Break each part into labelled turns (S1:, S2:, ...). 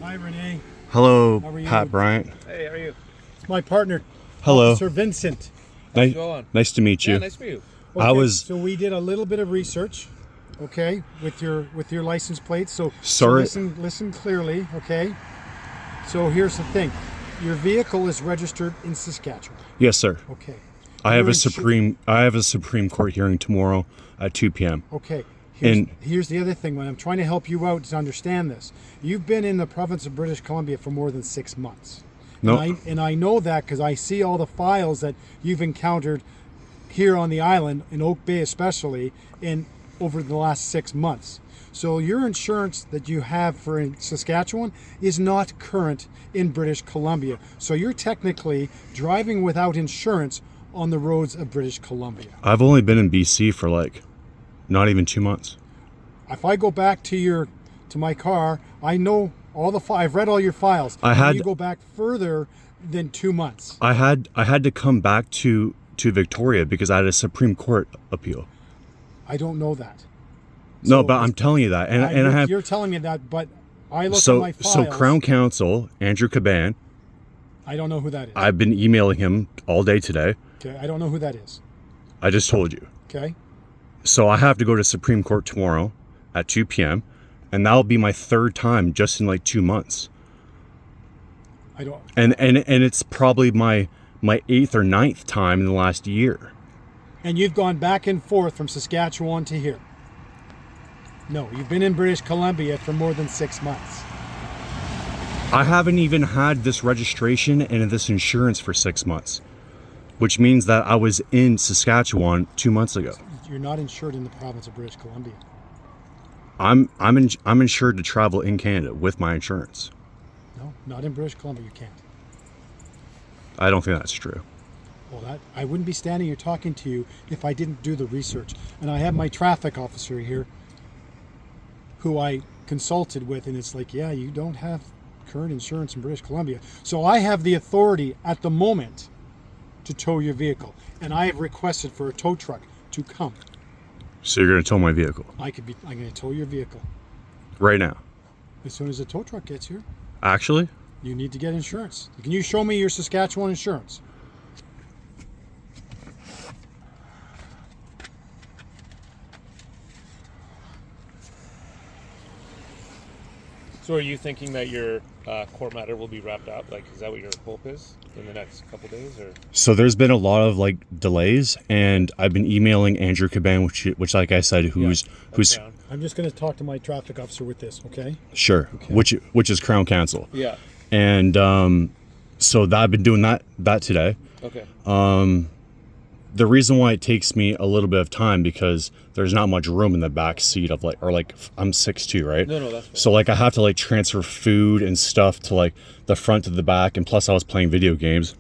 S1: Hi, Renee.
S2: Hello,
S1: How are you?
S2: Pat Bryant.
S3: Hey, how are you?
S1: It's my partner,
S2: Hello.
S1: Officer Vincent.
S3: How's it going?
S2: Nice to meet you.
S3: Yeah, nice to meet you.
S1: Okay, so we did a little bit of research, okay, with your license plate. So
S2: Sorry.
S1: listen clearly, okay. So here's the thing: your vehicle is registered in Saskatchewan.
S2: Yes, sir.
S1: Okay.
S2: I have
S1: You're
S2: a Supreme Court hearing tomorrow at 2 p.m.
S1: Okay.
S2: And-
S1: Here's the other thing. When I'm trying to help you out to understand this, you've been in the province of British Columbia for more than 6 months.
S2: No.
S1: And I know that because I see all the files that you've encountered here on the island, in Oak Bay especially, in over the last 6 months. So your insurance that you have for in Saskatchewan is not current in British Columbia. So you're technically driving without insurance on the roads of British Columbia.
S2: I've only been in BC for not even 2 months.
S1: If I go back to my car, I know all the I've read all your files. You go back further than 2 months.
S2: I had to come back to Victoria because I had a Supreme Court appeal.
S1: I don't know that.
S2: No, but I'm telling you that, and I have.
S1: You're telling me that, but I look at my files.
S2: So Crown Counsel Andrew Caban.
S1: I don't know who that is.
S2: I've been emailing him all day today.
S1: Okay, I don't know who that is.
S2: I just told you.
S1: Okay.
S2: So I have to go to Supreme Court tomorrow at 2 p.m. and that'll be my third time just in 2 months.
S1: I don't.
S2: And it's probably my 8th or 9th time in the last year.
S1: And you've gone back and forth from Saskatchewan to here. No, you've been in British Columbia for more than 6 months.
S2: I haven't even had this registration and this insurance for 6 months, which means that I was in Saskatchewan 2 months ago.
S1: You're not insured in the province of British Columbia.
S2: I'm insured to travel in Canada with my insurance.
S1: No, not in British Columbia. You can't.
S2: I don't think that's true.
S1: Well, I wouldn't be standing here talking to you if I didn't do the research. And I have my traffic officer here, who I consulted with, and it's like, yeah, you don't have current insurance in British Columbia. So I have the authority at the moment to tow your vehicle, and I have requested for a tow truck to come.
S2: So you're going to tow my vehicle?
S1: I'm going to tow your vehicle.
S2: Right now?
S1: As soon as the tow truck gets here.
S2: Actually?
S1: You need to get insurance. Can you show me your Saskatchewan insurance?
S3: So are you thinking that your court matter will be wrapped up? Is that what your hope is in the next couple days? Or
S2: So there's been a lot of delays, and I've been emailing Andrew Caban, which like I said, who's
S3: Crown.
S1: I'm just going to talk to my traffic officer with this, okay?
S2: sure,
S1: Okay.
S2: which is Crown Counsel.
S3: Yeah.
S2: And so I've been doing that today.
S3: Okay.
S2: The reason why it takes me a little bit of time because there's not much room in the back seat of I'm 6'2", right?
S3: No, that's fine.
S2: So I have to transfer food and stuff to the front to the back, and plus I was playing video games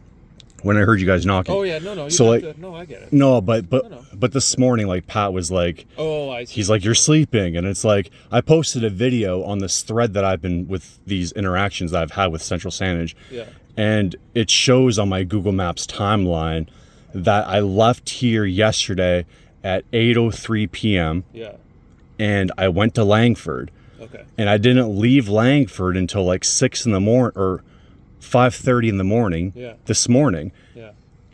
S2: when I heard you guys knocking.
S3: Oh yeah, no.
S2: So
S3: No, I get it.
S2: no, but
S3: No.
S2: but this morning Pat was
S3: Oh, I see.
S2: he's like, you're sleeping, and it's I posted a video on this thread that I've been with these interactions that I've had with Central Saanich.
S3: Yeah.
S2: And it shows on my Google Maps timeline that I left here yesterday at 8:03 p.m.
S3: Yeah.
S2: and I went to Langford.
S3: Okay.
S2: And I didn't leave Langford until 6 in the morning or 5:30 in the morning.
S3: Yeah.
S2: This morning.
S3: Yeah.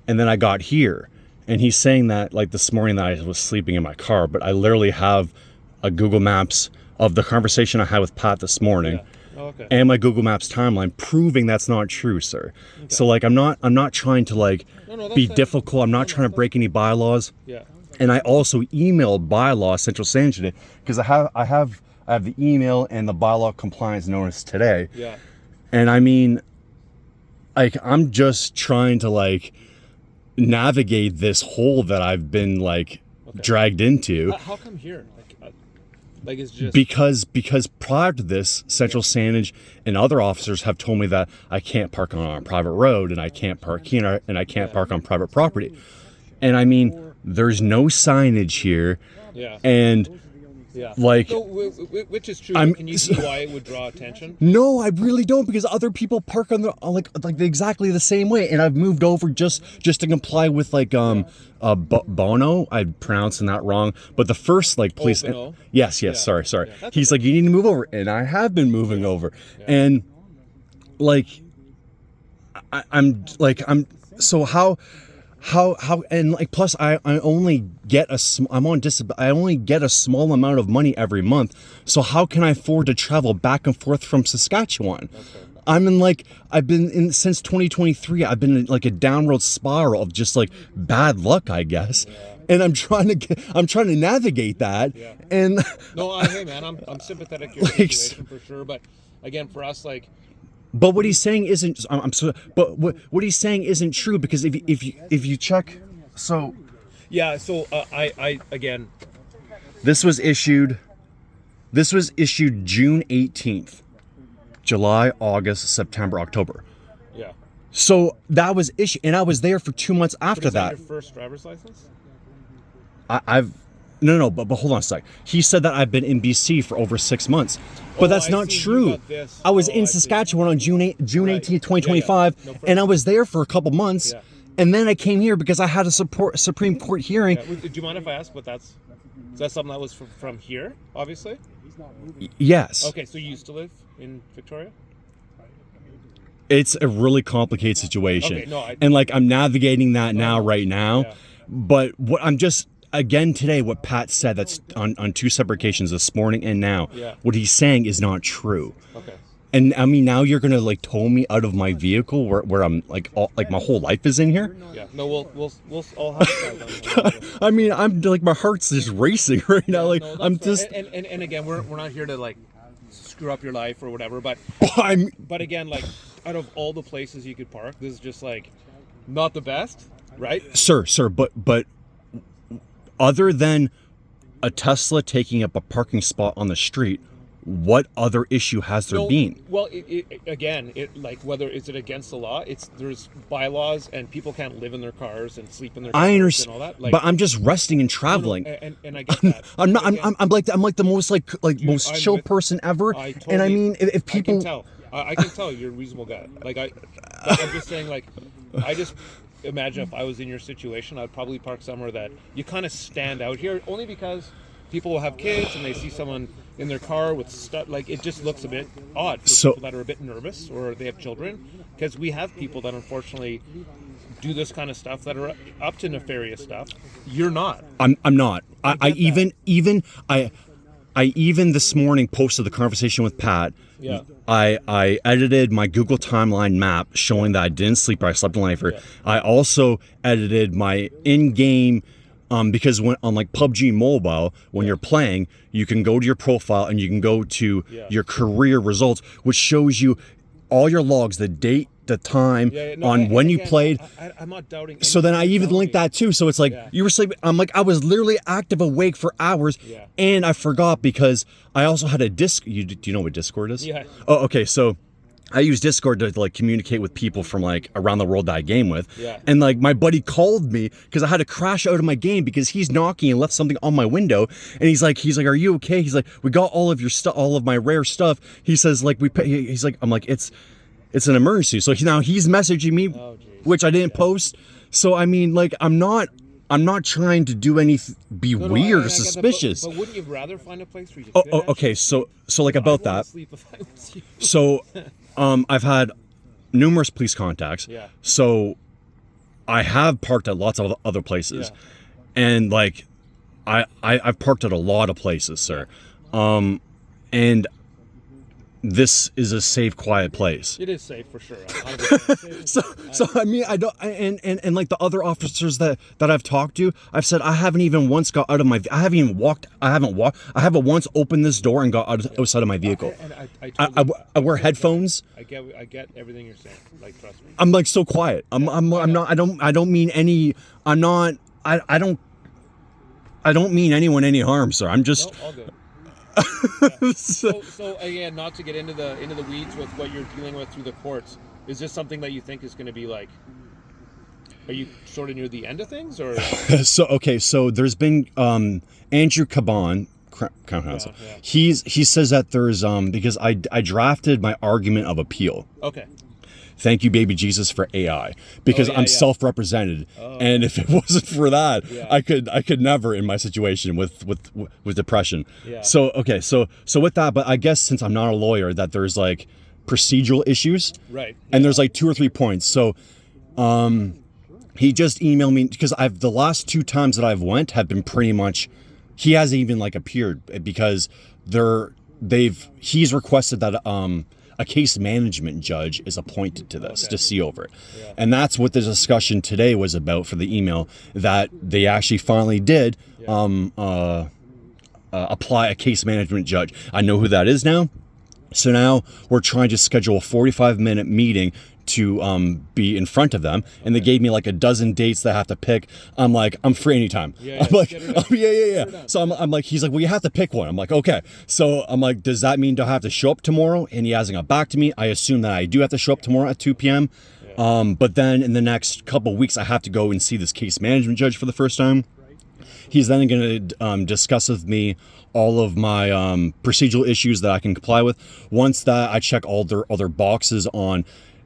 S2: And then I got here, and he's saying that this morning that I was sleeping in my car, but I literally have a Google Maps of the conversation I had with Pat this morning.
S3: Yeah. Oh, okay.
S2: And my Google Maps timeline proving that's not true, sir.
S3: Okay.
S2: So I'm not trying to
S3: that's
S2: be
S3: fine.
S2: difficult. I'm not trying to break any bylaws.
S3: Yeah.
S2: And I also emailed bylaw Central Saanich today because I have the email and the bylaw compliance notice today.
S3: Yeah.
S2: And I mean, I'm just trying to navigate this hole that I've been dragged into.
S3: How come here? It's just
S2: Because prior to this, Central Saanich and other officers have told me that I can't park on a private road and I can't park here and I can't park on private property. And I mean, there's no signage here.
S3: Yeah.
S2: And
S3: Yeah.
S2: Like,
S3: So, which is true.
S2: I'm-
S3: Can you see why it would draw attention?
S2: no, I really don't, because other people park on the like exactly the same way, and I've moved over just to comply with Bono. I'm pronouncing that wrong, but the first police.
S3: Bono?
S2: Yes.
S3: Yeah.
S2: Sorry.
S3: Yeah, that's
S2: He's
S3: okay.
S2: like, you need to move over, and I have been moving over,
S3: Yeah.
S2: and like I'm so how and like plus I only get I only get a small amount of money every month, so how can I afford to travel back and forth from Saskatchewan? I'm in like I've been in since 2023. I've been in like a downward spiral of just like bad luck, I guess. And I'm trying to navigate that.
S3: Yeah.
S2: And
S3: No, hey man, I'm sympathetic to your
S2: Like,
S3: situation for sure. But again, for us, like,
S2: but what he's saying isn't. But what he's saying isn't true, because if you check, so
S3: yeah. So I again,
S2: this was issued June 18th, July, August, September, October.
S3: yeah.
S2: So that was issued, and I was there for 2 months after
S3: Is that
S2: that.
S3: your first driver's license?
S2: But hold on a sec. He said that I've been in BC for over 6 months, but that's
S3: I
S2: not
S3: see. You
S2: true.
S3: got this.
S2: I was
S3: Oh,
S2: in
S3: I see.
S2: Saskatchewan on June 18th,
S3: Yeah,
S2: 2025,
S3: yeah. No
S2: and I was there for a couple months,
S3: Yeah.
S2: and then I came here because I had a Supreme Court hearing.
S3: Yeah. Do you mind if I ask what is that something that was from here, obviously?
S2: Yes.
S3: Okay, so you used to live in Victoria?
S2: It's a really complicated situation.
S3: Okay, no,
S2: and like I'm navigating that right now.
S3: Yeah.
S2: But what I'm just again today, what Pat said, that's on two separate occasions, this morning and now,
S3: Yeah.
S2: what he's saying is not true.
S3: Okay.
S2: And I mean, now you're gonna like tow me out of my vehicle where I'm like my whole life is in here.
S3: Yeah. No, we'll all have that.
S2: I mean, I'm like my heart's just racing right now. Like
S3: No,
S2: I'm
S3: that's
S2: just
S3: fair. And again, we're not here to like screw up your life or whatever, but
S2: I'm
S3: but again, like out of all the places you could park, this is just like not the best, right?
S2: sir, but other than a Tesla taking up a parking spot on the street, what other issue has there been?
S3: Well, again, like whether is it against the law? There's bylaws and people can't live in their cars and sleep in their cars
S2: I
S3: and
S2: understand,
S3: all that. Like,
S2: but I'm just resting and traveling.
S3: and I get that.
S2: I'm not.
S3: Again,
S2: I'm like the most most
S3: I'm
S2: chill
S3: with-
S2: person ever.
S3: I totally,
S2: And I mean, if
S3: I
S2: people,
S3: can tell. I can tell you're a reasonable guy. Like I'm just saying, like I just imagine if I was in your situation, I'd probably park somewhere that you kind of stand out here, only because people will have kids and they see someone in their car with stuff. Like it just looks a bit odd for people that are a bit nervous or they have children, because we have people that unfortunately do this kind of stuff that are up to nefarious stuff. You're not.
S2: I'm not. I
S3: get
S2: even this morning posted the conversation with Pat.
S3: Yeah.
S2: I edited my Google timeline map showing that I didn't sleep or I slept in lifer. I also edited my in-game because when on like PUBG Mobile, when you're playing, you can go to your profile and you can go to your career results, which shows you all your logs, the date, the time, on when you played.
S3: I'm not doubting.
S2: So then I even linked that too. So it's like you were sleeping. I'm like, I was literally active awake for hours, and I forgot because I also had a disc. Do you know what Discord is?
S3: Yeah.
S2: Oh, okay. So I use Discord to like communicate with people from like around the world that I game with.
S3: Yeah.
S2: And like my buddy called me because I had to crash out of my game because he's knocking and left something on my window. And he's like, are you okay? He's like, we got all of your stuff, all of my rare stuff. He says like he's like, I'm like, it's an emergency. So now he's messaging me, which I didn't post. So I mean, like, I'm not trying to do be weird or suspicious.
S3: But wouldn't you rather find a place where you
S2: Oh,
S3: could
S2: okay. So like about that.
S3: sleep if I was you.
S2: So, I've had numerous police contacts.
S3: Yeah.
S2: So, I have parked at lots of other places,
S3: Yeah.
S2: and like, I've parked at a lot of places, sir. And this is a safe, quiet place.
S3: It is safe for sure. 100%.
S2: So I mean, I don't, and like the other officers that I've talked to, I've said I haven't even once got out of my, I haven't once opened this door and got outside of my vehicle.
S3: And
S2: I wear headphones.
S3: I get everything you're saying. Like, trust me.
S2: I'm like so quiet. I'm not. I don't mean any. I'm not. I don't mean anyone any harm, sir. I'm just.
S3: No, all good. So again, not to get into the weeds with what you're dealing with through the courts, is this something that you think is going to be like? Are you sort of near the end of things, or?
S2: So there's been Andrew Caban, Crown Counsel.
S3: Yeah.
S2: He says that there's because I drafted my argument of appeal.
S3: Okay.
S2: Thank you, baby Jesus, for AI, because I'm self-represented, and if it wasn't for that, I could never in my situation with depression.
S3: Yeah.
S2: So okay, so with that, but I guess since I'm not a lawyer, that there's like procedural issues.
S3: Right.
S2: And there's like 2 or 3 points. So he just emailed me because the last 2 times that I've went have been pretty much, he hasn't even like appeared because he's requested that a case management judge is appointed to this to see over it. Yeah. And that's what the discussion today was about for the email, that they actually finally did apply a case management judge. I know who that is now. So now we're trying to schedule a 45-minute meeting to be in front of them, and they gave me like a dozen dates that I have to pick. I'm like, I'm free anytime.
S3: Yeah,
S2: I'm like, yeah. So I'm like, he's like, well, you have to pick one. I'm like, okay. So I'm like, does that mean do I have to show up tomorrow? And he hasn't got back to me. I assume that I do have to show up tomorrow at 2 p.m. But then in the next couple of weeks, I have to go and see this case management judge for the first time. He's then going to discuss with me all of my procedural issues that I can comply with. Once that I check all their other boxes on,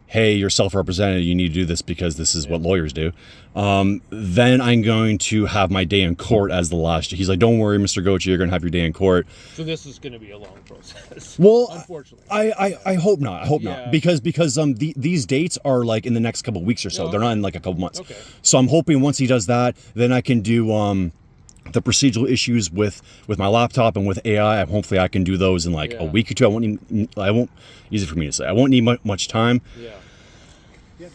S2: hey, you're self-represented, you need to do this because this is what lawyers do. Then I'm going to have my day in court as the last. He's like, don't worry, Mr. Goche, you're going to have your day in court.
S3: So this is going to be a long process.
S2: Well,
S3: unfortunately,
S2: I hope not. I hope not, because these dates are like in the next couple of weeks or so. They're not in like a couple months. Okay. So I'm hoping once he does that, then I can do the procedural issues with my laptop and with AI. Hopefully I can do those in like a week or two. Easy for me to say. I won't need much time. Yeah.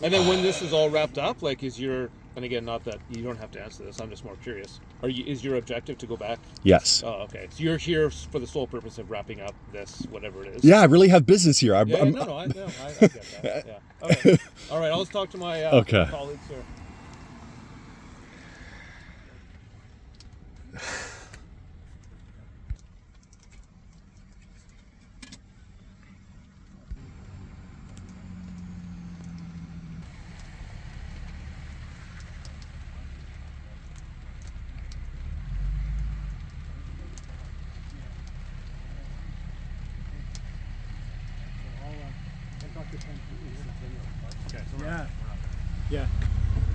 S3: And then when this is all wrapped up, like and again, not that you don't have to answer this, I'm just more curious. Is your objective to go back?
S2: Yes.
S3: Oh, okay. So you're here for the sole purpose of wrapping up this, whatever it is.
S2: Yeah, I really have business here. I get
S3: that. Yeah. Okay. All right, I'll talk to my colleagues here.
S1: Yeah.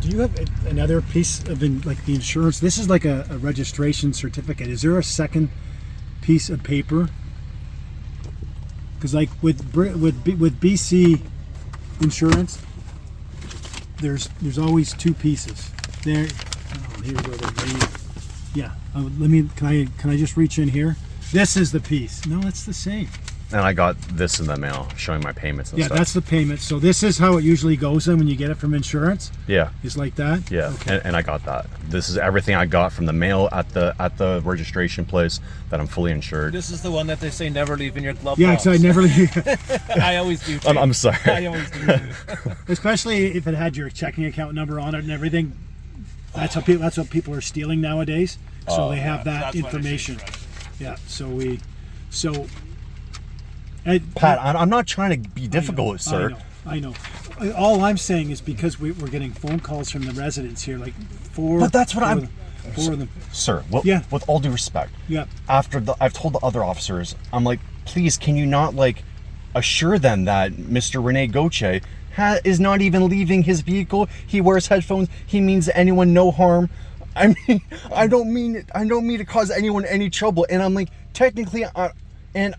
S1: Do you have another piece of the insurance? This is like a registration certificate. Is there a second piece of paper? Because like with BC insurance, there's always 2 pieces. There. Oh, here where they're yeah. Can I just reach in here? This is the piece. No, it's the same.
S2: And I got this in the mail showing my payments and stuff.
S1: Yeah, that's the payment. So this is how it usually goes in when you get it from insurance.
S2: Yeah.
S1: It's like that?
S2: Yeah. Okay. And I got that. This is everything I got from the mail at the registration place, that I'm fully insured.
S3: This is the one that they say never leave in your glove box.
S1: Yeah, because I never leave.
S3: I always do too.
S2: I'm sorry.
S3: I always do.
S1: Especially if it had your checking account number on it and everything. That's what people are stealing nowadays. So they have that information. Yeah.
S2: Pat, I'm not trying to be difficult, sir.
S1: I know. All I'm saying is because we're getting phone calls from the residents here, like 4.
S2: But that's what I'm.
S1: 4 of them.
S2: Sir, with all due respect.
S1: Yeah.
S2: I've told the other officers, I'm like, please, can you not like assure them that Mr. Rene Goche is not even leaving his vehicle? He wears headphones. He means anyone no harm. I mean, I don't mean to cause anyone any trouble. And I'm like, technically, and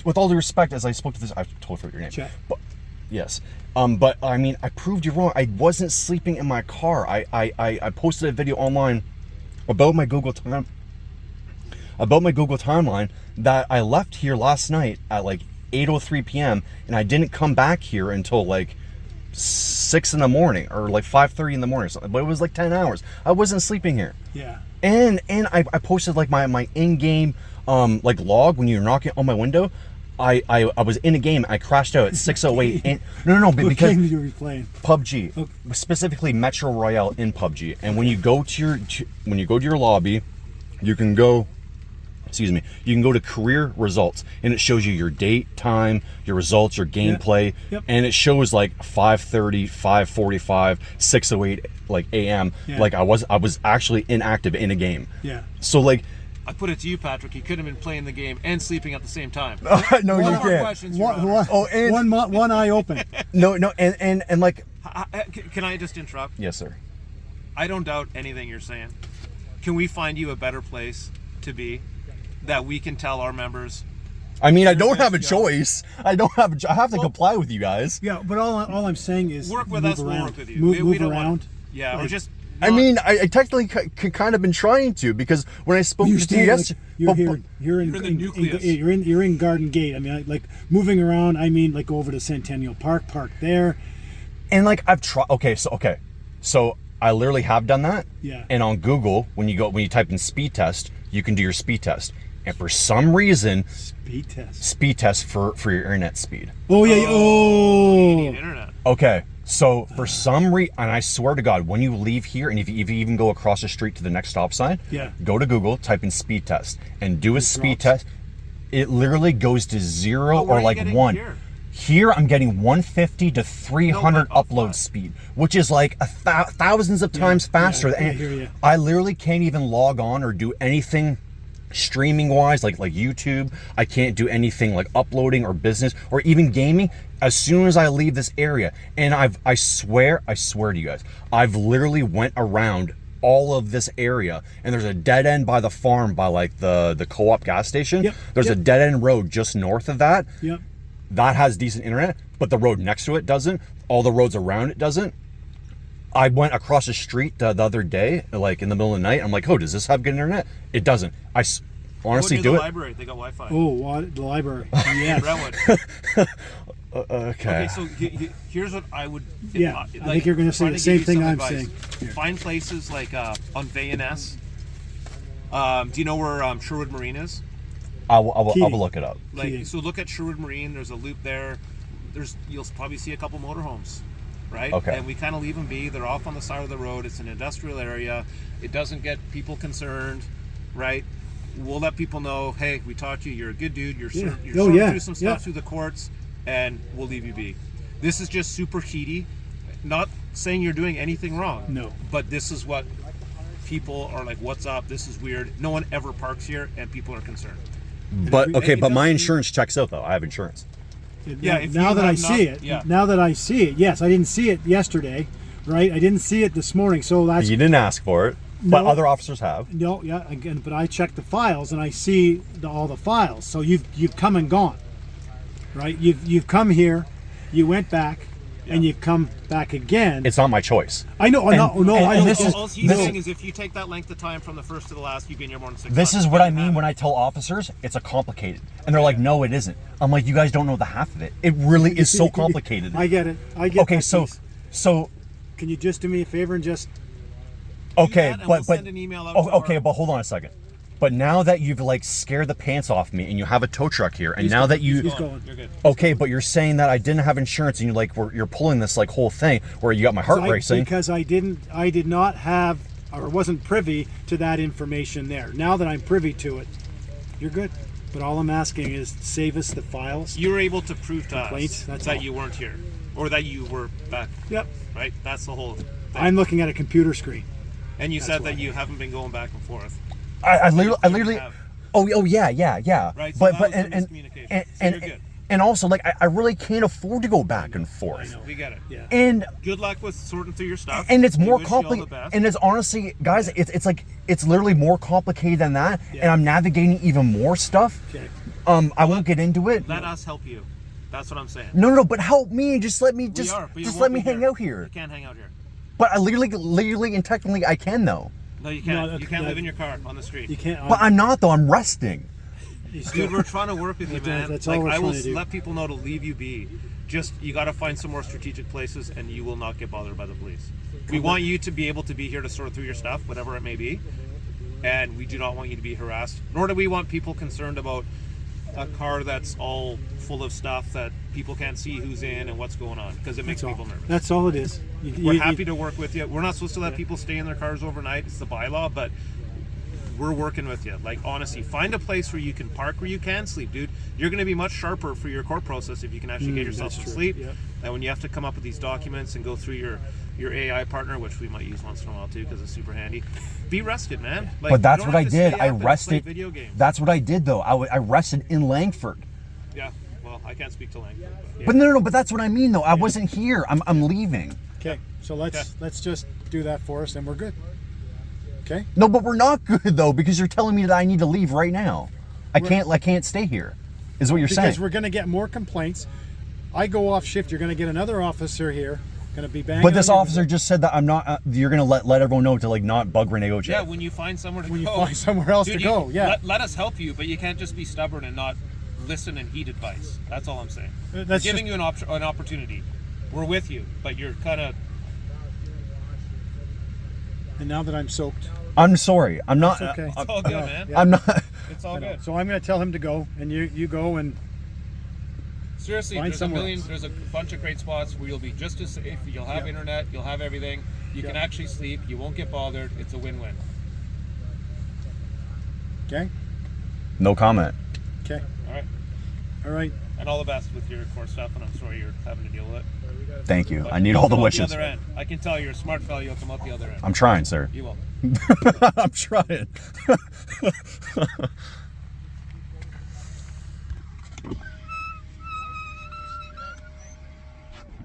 S2: with all due respect, as I spoke to this, I totally forgot your name.
S1: Chet.
S2: But, yes. But I mean, I proved you wrong. I wasn't sleeping in my car. I posted a video online about my Google timeline that I left here last night at like 8:03 p.m. and I didn't come back here until like 6 in the morning or like 5:30 in the morning or something. But it was like 10 hours. I wasn't sleeping here.
S1: Yeah.
S2: And I posted like my in-game like log when you're knocking on my window. I was in a game. I crashed out at 6:08. And no,
S1: but
S2: because
S1: what game you were playing?
S2: PUBG,
S1: okay.
S2: Specifically Metro Royale in PUBG. And when you go to your lobby, you can go. Excuse me. You can go to career results, and it shows you your date, time, your results, your gameplay, and it shows like 5:30, 5:45, 6:08, like a.m. Yeah. Like I was actually inactive in a game.
S1: Yeah.
S2: So like.
S3: I put it to you, Patrick. You could have been playing the game and sleeping at the same time.
S2: No, you can't.
S1: One eye open.
S2: No, and like.
S3: Can I just interrupt?
S2: Yes, sir.
S3: I don't doubt anything you're saying. Can we find you a better place to be, that we can tell our members,
S2: I mean, I don't have a choice. I have to comply with you guys.
S1: Yeah, but all I'm saying is
S3: Work with
S1: move
S3: us, we'll
S1: around.
S3: work with you.
S1: Move
S3: We don't
S1: around.
S3: want- Yeah, or
S1: Like,
S3: just.
S2: I mean, I technically kind of been trying to, because when I spoke
S1: You're
S2: to you
S1: staying,
S2: yesterday,
S1: you're here. You're in
S3: the nucleus.
S1: you're in Garden Gate. I mean, like moving around. I mean, like go over to Centennial Park, park there.
S2: and like I've tried. So I literally have done that.
S1: Yeah.
S2: And on Google, when you type in speed test, you can do your speed test. And for some reason, speed test for your internet speed.
S1: Oh yeah.
S3: You
S1: Oh.
S3: need internet.
S2: Okay. So for some reason, and I swear to God, when you leave here, and if you even go across the street to the next stop sign,
S1: Yeah.
S2: go to Google, type in speed test, and do a speed
S1: drops.
S2: test. It literally goes to 0
S3: But what are
S2: or
S3: you
S2: like
S3: getting
S2: 1.
S3: here?
S2: Here I'm getting 150 to 300
S3: No, but
S2: upload
S3: offline.
S2: speed, which is like thousands of times faster.
S1: yeah, I
S2: And
S1: hear ya.
S2: I literally can't even log on or do anything streaming wise, like YouTube. I can't do anything like uploading or business or even gaming as soon as I leave this area. And I swear to you guys, I've literally went around all of this area, and there's a dead end by the farm by like the co-op gas station.
S1: Yep,
S2: There's
S1: yep.
S2: a dead end road just north of that.
S1: Yep.
S2: That has decent internet, but the road next to it doesn't. All the roads around it doesn't. I went across the street the other day, like in the middle of the night. I'm like, oh, does this have good internet? It doesn't. Honestly
S3: Go
S2: do
S3: to the
S2: it.
S3: library. They got Wi-Fi.
S1: Oh, what? The library. Yes.
S3: Brentwood.
S2: Okay.
S3: Okay, so here's what I would.
S1: Yeah, I think you're gonna say
S3: trying
S1: the
S3: to
S1: same
S3: give you
S1: thing
S3: some
S1: I'm
S3: advice.
S1: saying. Yeah.
S3: Find places like on VNS. Do you know where Sherwood Marine is?
S2: I will
S1: Key.
S2: look it up.
S3: Like,
S1: Key.
S3: so look at Sherwood Marine. There's a loop there. You'll probably see a couple motorhomes, right?
S2: Okay.
S3: And we kind of leave them be. They're off on the side of the road. It's an industrial area. It doesn't get people concerned, right? We'll let people know, hey, we taught you. You're a good dude. You're
S1: Yeah.
S3: you're
S1: Oh,
S3: sorting
S1: yeah.
S3: through some stuff
S1: Yeah.
S3: through the courts, and we'll leave you be. This is just super heaty. Not saying you're doing anything wrong.
S1: No.
S3: But this is what people are like. What's up? This is weird. No one ever parks here, and people are concerned.
S2: But
S1: it-
S2: okay,
S3: it
S2: but my
S3: doesn't-
S2: insurance checks out though. I have insurance.
S3: Yeah, if
S1: Now
S3: you
S1: that I
S3: have
S1: see
S3: not-
S1: it.
S3: yeah.
S1: Now that I see it. Yes, I didn't see it yesterday, right? I didn't see it this morning. So that's
S2: You didn't ask for it, but
S1: No.
S2: other officers have.
S1: no, yeah. Again, but I checked the files and I see all the files. So you've come and gone, right? You've come here, you went back, and you've come back again.
S2: It's not my choice.
S1: I know.
S2: and-
S1: no.
S2: and
S1: I know.
S2: this is-
S3: All he's
S2: this
S3: saying
S2: is-
S3: is if you take that length of time from the first to the last, you've been here more than 6
S2: This
S3: months.
S2: is what I
S3: You
S2: mean
S3: have
S2: when
S3: it.
S2: I tell officers it's a complicated, and they're like, "No, it isn't." I'm like, "You guys don't know the half of it. It really is so complicated."
S1: I get it. I get.
S2: Okay,
S1: that
S2: so
S1: piece.
S2: so
S1: Can you just do me a favor and just?
S2: okay,
S3: that and
S2: but
S3: we'll
S2: but
S3: send an email out
S2: oh,
S3: to
S2: okay,
S3: our-
S2: but hold on a second. But now that you've like scared the pants off me, and you have a tow truck here, and now that you
S1: He's going.
S3: You're good.
S2: okay, but you're saying that I didn't have insurance, and you're pulling this like whole thing where you got my heart racing.
S1: Because I did not have or wasn't privy to that information there. Now that I'm privy to it, you're good. But all I'm asking is save us the files.
S3: You were able to prove to
S1: Complaints,
S3: us
S1: that's
S3: that
S1: all.
S3: you weren't here, or that you were back,
S1: Yep.
S3: right? That's the whole thing.
S1: I'm looking at a computer screen.
S3: And you said
S1: why.
S3: that you haven't been going back and forth.
S2: I literally.
S3: have.
S2: Oh yeah.
S3: Right, so
S2: But
S3: that
S2: but
S3: was the miscommunication. So
S2: and
S3: you're good.
S2: and also like I really can't afford to go back and forth.
S3: We get it.
S1: Yeah.
S2: And
S3: Good luck with sorting through your stuff.
S2: and it's
S3: We
S2: more
S3: wish you all the
S2: complicated.
S3: best.
S2: And it's honestly, guys, it's like it's literally more complicated than that. And I'm navigating even more stuff.
S1: Okay.
S2: I won't get into it.
S3: Let us help you. That's what I'm saying.
S2: No, but help me. Just let me
S3: We
S2: just
S3: are, but you
S2: just
S3: won't
S2: let me
S3: be
S2: hang out here.
S3: You can't hang out here.
S2: But I legally and technically I can though.
S3: No, you can't.
S1: No,
S3: you can't
S1: that-
S3: live in your car on the street.
S1: You can't.
S2: But I'm not though. I'm resting.
S3: Dude, we're trying to work with you, man.
S1: That's all we're
S3: I will
S1: trying to do.
S3: let people know to leave you be. Just you got to find some more strategic places, and you will not get bothered by the police. We want you to be able to be here to sort through your stuff, whatever it may be, and we do not want you to be harassed. Nor do we want people concerned about a car that's all full of stuff that people can't see who's in and what's going on, because it makes people nervous.
S1: That's all it is.
S3: We're happy to work with you. We're not supposed to let people stay in their cars overnight. It's the bylaw, but we're working with you. Like, honestly, find a place where you can park, where you can sleep, dude. You're going to be much sharper for your court process if you can actually get yourself
S1: that's
S3: some
S1: true.
S3: sleep.
S1: Yep.
S3: And when you have to come up with these documents and go through your AI partner, which we might use once in a while too, because it's super handy. Be rested, man. Like,
S2: But that's
S3: you don't
S2: what I
S3: have to
S2: did.
S3: stay
S2: I
S3: up and play
S2: rested.
S3: video games.
S2: That's what I did though. I rested in Langford.
S3: Yeah. Well, I can't speak to language. But
S2: But no. But that's what I mean though. I wasn't here. I'm leaving.
S1: Okay. So let's just do that for us, and we're good. Okay.
S2: No, but we're not good though because you're telling me that I need to leave right now. I can't stay here. is what you're
S1: because
S2: saying.
S1: we're going to get more complaints. I go off shift. You're going to get another officer here. Going to be banging.
S2: But this
S1: on your
S2: officer just said that I'm not. You're gonna let everyone know to like not bug Rene Oche.
S3: Yeah, when you find somewhere to
S1: when you
S3: go.
S1: find somewhere else
S3: Dude,
S1: to go. Yeah,
S3: let us help you, but you can't just be stubborn and not listen and heed advice. That's all I'm saying.
S1: That's
S3: We're giving you an opportunity. We're with you, but you're kind of.
S1: And now that I'm soaked,
S2: I'm sorry. I'm not.
S1: it's okay.
S3: It's all good, man.
S2: I'm not.
S3: It's all good.
S1: So I'm going to tell him to go, and you go and
S3: Seriously,
S1: Find somewhere else.
S3: there's a bunch of great spots where you'll be just as safe. You'll have internet. You'll have everything. You can actually sleep. You won't get bothered. It's a win-win.
S1: okay,
S2: No comment.
S1: okay,
S3: All right.
S1: all right.
S3: And all the best with your core stuff. And I'm sorry you're having to deal with it.
S2: Thank you.
S3: But
S2: I need
S3: you'll
S2: all the
S3: come out
S2: wishes.
S3: other end. I can tell you're a smart fellow. You'll come out the other end.
S2: I'm trying, sir.
S3: You will.
S2: I'm trying.